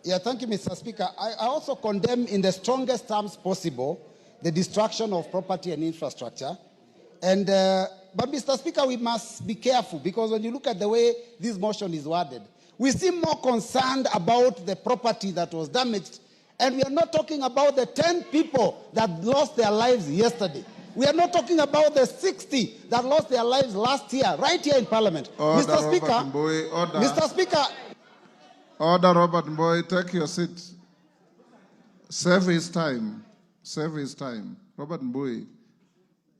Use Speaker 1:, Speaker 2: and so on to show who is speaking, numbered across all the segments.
Speaker 1: Yeah, thank you, Mr. Speaker. I also condemn in the strongest terms possible the destruction of property and infrastructure. And, but Mr. Speaker, we must be careful, because when you look at the way this motion is worded, we seem more concerned about the property that was damaged, and we are not talking about the 10 people that lost their lives yesterday. We are not talking about the 60 that lost their lives last year, right here in Parliament.
Speaker 2: Order,
Speaker 1: Mr. Speaker,
Speaker 2: Mbui, order.
Speaker 1: Mr. Speaker.
Speaker 2: Order, Robert Mbui, take your seat. Save his time. Save his time. Robert Mbui,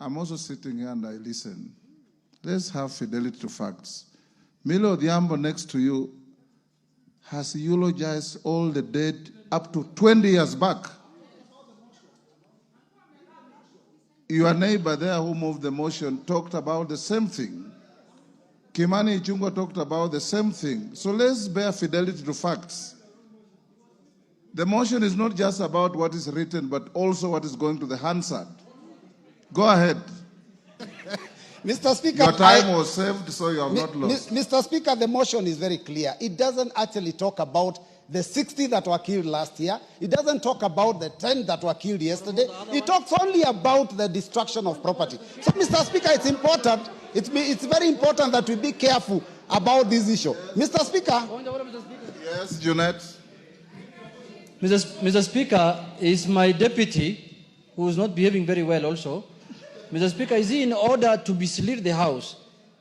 Speaker 2: I'm also sitting here and I listen. Let's have fidelity to facts. Milo Odhiambo next to you has eulogized all the dead up to 20 years back. Your neighbor there who moved the motion talked about the same thing. Kimani Ichung'wah talked about the same thing. So let's bear fidelity to facts. The motion is not just about what is written, but also what is going to the Hansard. Go ahead.
Speaker 1: Mr. Speaker,
Speaker 2: your time was saved, so you have not lost.
Speaker 1: Mr. Speaker, the motion is very clear. It doesn't actually talk about the 60 that were killed last year. It doesn't talk about the 10 that were killed yesterday. It talks only about the destruction of property. So, Mr. Speaker, it's important. It's very important that we be careful about this issue. Mr. Speaker.
Speaker 2: Yes, Junet.
Speaker 3: Mr. Speaker, is my deputy, who is not behaving very well also. Mr. Speaker, is he in order to mislead the House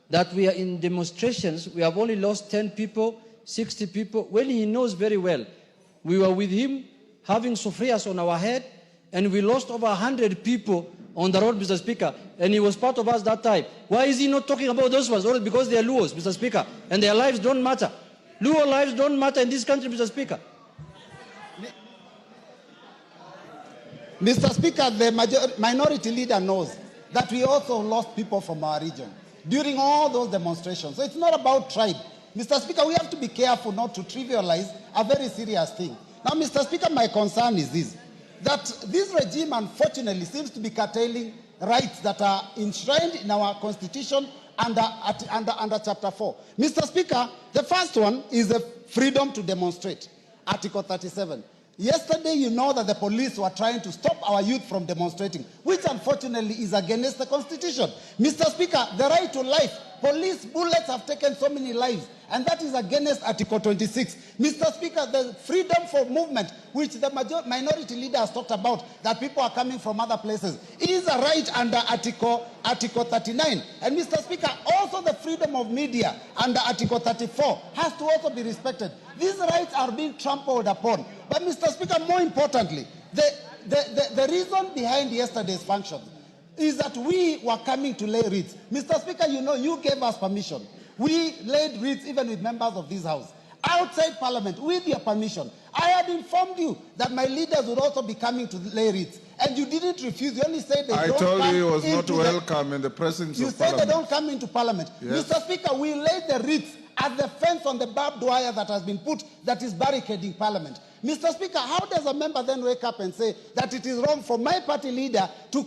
Speaker 3: that we are in demonstrations, we have only lost 10 people, 60 people, when he knows very well we were with him having sufrias on our head, and we lost over 100 people on the road, Mr. Speaker, and he was part of us that time. Why is he not talking about those ones? Or because they are Luos, Mr. Speaker, and their lives don't matter. Luo lives don't matter in this country, Mr. Speaker.
Speaker 1: Mr. Speaker, the minority leader knows that we also lost people from our region during all those demonstrations. So it's not about tribe. Mr. Speaker, we have to be careful not to trivialize a very serious thing. Now, Mr. Speaker, my concern is this, that this regime, unfortunately, seems to be curtailing rights that are enshrined in our Constitution under Chapter 4. Mr. Speaker, the first one is the freedom to demonstrate, Article 37. Yesterday, you know that the police were trying to stop our youth from demonstrating, which unfortunately is against the Constitution. Mr. Speaker, the right to life, police bullets have taken so many lives, and that is against Article 26. Mr. Speaker, the freedom for movement, which the minority leader has talked about, that people are coming from other places, is a right under Article 39. And Mr. Speaker, also the freedom of media under Article 34 has to also be respected. These rights are being trampled upon. But Mr. Speaker, more importantly, the reason behind yesterday's function is that we were coming to lay wreaths. Mr. Speaker, you know, you gave us permission. We laid wreaths even with members of this House, outside Parliament, with your permission. I had informed you that my leaders would also be coming to lay wreaths, and you didn't refuse. You only said they don't come.
Speaker 2: I told you he was not welcome in the presence of Parliament.
Speaker 1: You said they don't come into Parliament. Yes. Mr. Speaker, we laid the wreaths at the fence on the barbed wire that has been put, that is barricading Parliament. Mr. Speaker, how does a member then wake up and say that it is wrong for my party leader to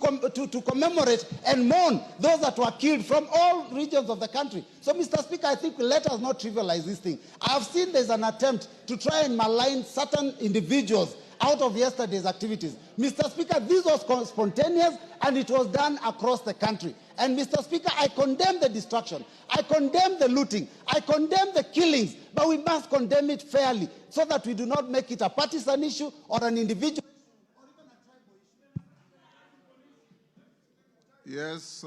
Speaker 1: commemorate and mourn those that were killed from all regions of the country? So, Mr. Speaker, I think let us not trivialize this thing. I've seen there's an attempt to try and malign certain individuals out of yesterday's activities. Mr. Speaker, this was spontaneous, and it was done across the country. And Mr. Speaker, I condemn the destruction. I condemn the looting. I condemn the killings. But we must condemn it fairly so that we do not make it a partisan issue or an individual or even a tribal issue.
Speaker 2: Yes,